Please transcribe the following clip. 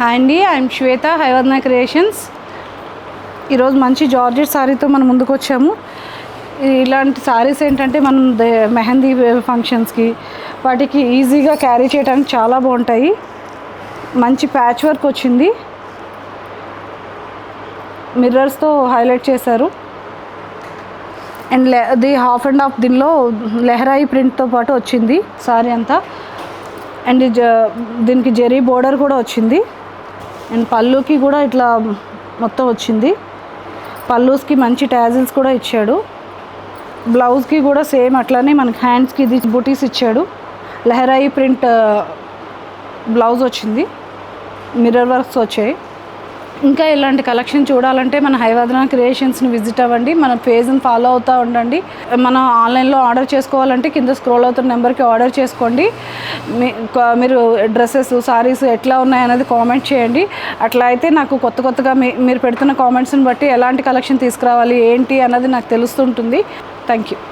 Hi అండి, I'm Shweta, హైవర్నా creations. ఈరోజు మంచి జార్జెట్ శారీతో మనం ముందుకు వచ్చాము. ఇలాంటి శారీస్ ఏంటంటే మనం మెహందీ ఫంక్షన్స్కి వాటికి ఈజీగా క్యారీ చేయడానికి చాలా బాగుంటాయి. మంచి ప్యాచ్ వర్క్ వచ్చింది, మిర్రర్స్తో హైలైట్ చేశారు. అండ్ అది హాఫ్ అండ్ హాఫ్ దీనిలో లెహరాయి ప్రింట్తో పాటు వచ్చింది శారీ అంతా. అండ్ దీనికి జెరీ బోర్డర్ కూడా వచ్చింది. అండ్ పళ్ళుకి కూడా ఇట్లా మొత్తం వచ్చింది. పళ్ళూస్కి మంచి టాజిల్స్ కూడా ఇచ్చాడు. బ్లౌజ్కి కూడా సేమ్ అట్లానే మనకి హ్యాండ్స్కి ఇది బుటీస్ ఇచ్చాడు. లెహరాయి ప్రింట్ బ్లౌజ్ వచ్చింది, మిర్రర్ వర్క్స్ వచ్చాయి. ఇంకా ఇలాంటి కలెక్షన్ చూడాలంటే మన హైవర్నా క్రియేషన్స్ని విజిట్ అవ్వండి. మన పేజ్ని ఫాలో అవుతూ ఉండండి. మనం ఆన్లైన్లో ఆర్డర్ చేసుకోవాలంటే కింద స్క్రోల్ అవుతున్న నెంబర్కి ఆర్డర్ చేసుకోండి. మీరు డ్రెస్సెస్, సారీస్ ఎట్లా ఉన్నాయనేది కామెంట్ చేయండి. అట్లా అయితే నాకు కొత్తగా మీరు పెడుతున్న కామెంట్స్ని బట్టి ఎలాంటి కలెక్షన్ తీసుకురావాలి ఏంటి అన్నది నాకు తెలుస్తుంటుంది. Thank you.